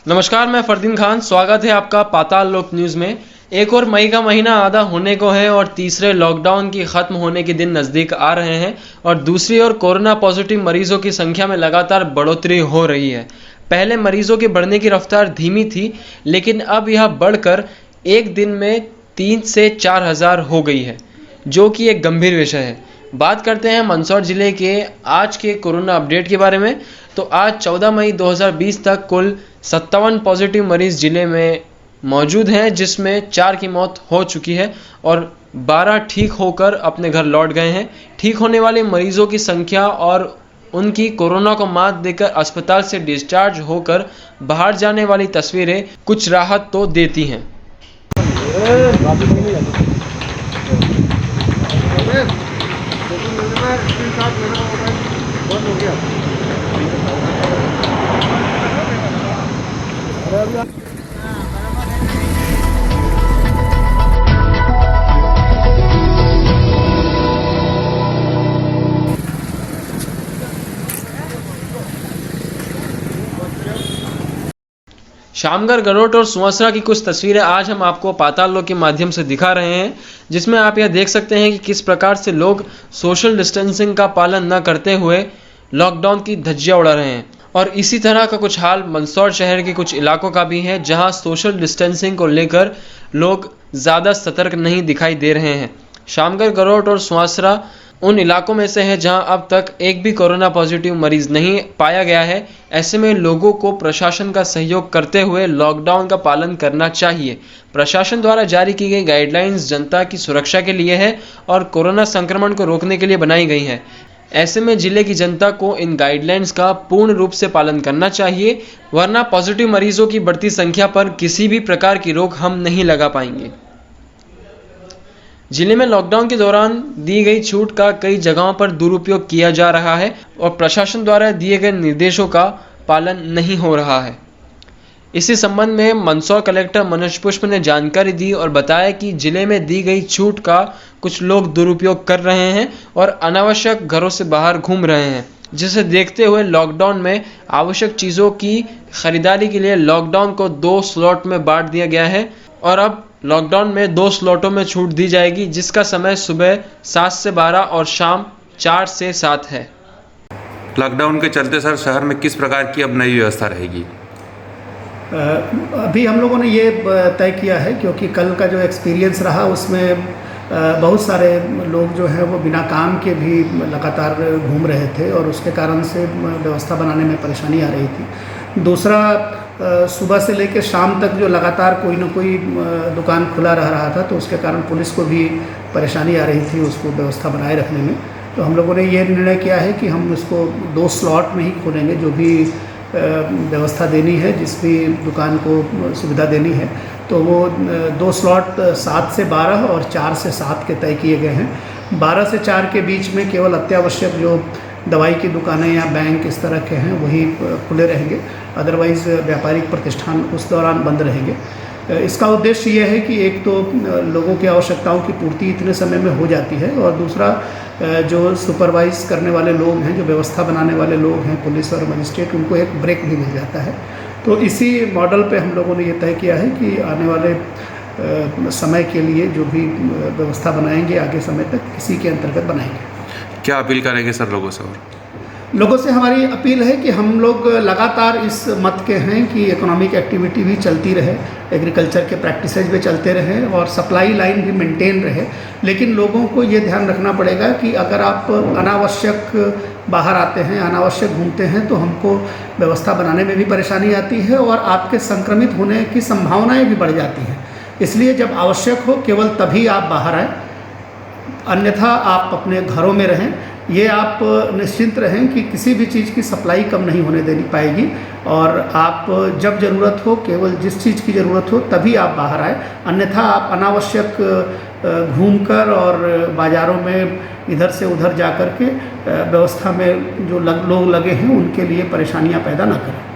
नमस्कार, मैं फरदीन खान। स्वागत है आपका पाताल लोक न्यूज़ में। एक और मई का महीना आधा होने को है और तीसरे लॉकडाउन की खत्म होने के दिन नज़दीक आ रहे हैं और दूसरी ओर कोरोना पॉजिटिव मरीजों की संख्या में लगातार बढ़ोतरी हो रही है। पहले मरीजों के बढ़ने की रफ्तार धीमी थी, लेकिन अब यह बढ़कर एक दिन में 3 से 4 हज़ार हो गई है, जो कि एक गंभीर विषय है। बात करते हैं मंदसौर जिले के आज के कोरोना अपडेट के बारे में। तो आज 14 मई 2020 तक कुल 57 पॉजिटिव मरीज जिले में मौजूद हैं, जिसमें 4 की मौत हो चुकी है और 12 ठीक होकर अपने घर लौट गए हैं। ठीक होने वाले मरीजों की संख्या और उनकी कोरोना को मात देकर अस्पताल से डिस्चार्ज होकर बाहर जाने वाली तस्वीरें कुछ राहत तो देती हैं। शामगर, गरोट और सुवासरा की कुछ तस्वीरें आज हम आपको पाताल लोक के माध्यम से दिखा रहे हैं, जिसमें आप यह देख सकते हैं कि किस प्रकार से लोग सोशल डिस्टेंसिंग का पालन न करते हुए लॉकडाउन की धज्जियां उड़ा रहे हैं। और इसी तरह का कुछ हाल मंदसौर शहर के कुछ इलाकों का भी है, जहां सोशल डिस्टेंसिंग को लेकर लोग ज़्यादा सतर्क नहीं दिखाई दे रहे हैं। शामगर, गरोट और सुवासरा उन इलाकों में से है जहां अब तक एक भी कोरोना पॉजिटिव मरीज नहीं पाया गया है। ऐसे में लोगों को प्रशासन का सहयोग करते हुए लॉकडाउन का पालन करना चाहिए। प्रशासन द्वारा जारी की गई गाइडलाइंस जनता की सुरक्षा के लिए है और कोरोना संक्रमण को रोकने के लिए बनाई गई है। ऐसे में जिले की जनता को इन गाइडलाइंस का पूर्ण रूप से पालन करना चाहिए, वरना पॉजिटिव मरीजों की बढ़ती संख्या पर किसी भी प्रकार की रोक हम नहीं लगा पाएंगे। जिले में लॉकडाउन के दौरान दी गई छूट का कई जगहों पर दुरुपयोग किया जा रहा है और प्रशासन द्वारा दिए गए निर्देशों का पालन नहीं हो रहा है। इसी संबंध में मंदसौर कलेक्टर मनोज पुष्प ने जानकारी दी और बताया कि जिले में दी गई छूट का कुछ लोग दुरुपयोग कर रहे हैं और अनावश्यक घरों से बाहर घूम रहे हैं, जिसे देखते हुए लॉकडाउन में आवश्यक चीज़ों की खरीदारी के लिए लॉकडाउन को 2 स्लॉट में बांट दिया गया है और अब लॉकडाउन में 2 स्लॉटों में छूट दी जाएगी, जिसका समय सुबह 7 से 12 और शाम 4 से 7 है। लॉकडाउन के चलते सर शहर में किस प्रकार की अब नई व्यवस्था रहेगी? अभी हम लोगों ने ये तय किया है, क्योंकि कल का जो एक्सपीरियंस रहा उसमें बहुत सारे लोग जो हैं वो बिना काम के भी लगातार घूम रहे थे और उसके कारण से व्यवस्था बनाने में परेशानी आ रही थी। दूसरा, सुबह से लेकर शाम तक जो लगातार कोई ना कोई दुकान खुला रह रहा था, तो उसके कारण पुलिस को भी परेशानी आ रही थी उसको व्यवस्था बनाए रखने में। तो हम लोगों ने ये निर्णय किया है कि हम इसको 2 स्लॉट में ही खोलेंगे। जो भी व्यवस्था देनी है, जिस भी दुकान को सुविधा देनी है, तो वो 2 स्लॉट 7 से 12 और 4 से 7 के तय किए गए हैं। 12 से 4 के बीच में केवल अत्यावश्यक जो दवाई की दुकानें या बैंक इस तरह के हैं वही खुले रहेंगे, अदरवाइज़ व्यापारिक प्रतिष्ठान उस दौरान बंद रहेंगे। इसका उद्देश्य ये है कि एक तो लोगों की आवश्यकताओं की पूर्ति इतने समय में हो जाती है और दूसरा जो सुपरवाइज करने वाले लोग हैं, जो व्यवस्था बनाने वाले लोग हैं, पुलिस और मजिस्ट्रेट, उनको एक ब्रेक भी मिल जाता है। तो इसी मॉडल पे हम लोगों ने ये तय किया है कि आने वाले समय के लिए जो भी व्यवस्था बनाएंगे आगे समय तक इसी के अंतर्गत बनाएंगे। क्या अपील करेंगे सर लोगों से? और लोगों से हमारी अपील है कि हम लोग लगातार इस मत के हैं कि इकोनॉमिक एक्टिविटी भी चलती रहे, एग्रीकल्चर के प्रैक्टिसेज भी चलते रहें और सप्लाई लाइन भी मेंटेन रहे। लेकिन लोगों को ये ध्यान रखना पड़ेगा कि अगर आप अनावश्यक बाहर आते हैं, अनावश्यक घूमते हैं, तो हमको व्यवस्था बनाने में भी परेशानी आती है और आपके संक्रमित होने की संभावनाएँ भी बढ़ जाती हैं। इसलिए जब आवश्यक हो केवल तभी आप बाहर आएँ, अन्यथा आप अपने घरों में रहें। ये आप निश्चिंत रहें कि किसी भी चीज़ की सप्लाई कम नहीं होने देनी पाएगी और आप जब ज़रूरत हो, केवल जिस चीज़ की ज़रूरत हो तभी आप बाहर आए, अन्यथा आप अनावश्यक घूमकर और बाज़ारों में इधर से उधर जा कर के व्यवस्था में जो लोग लगे हैं उनके लिए परेशानियां पैदा ना करें।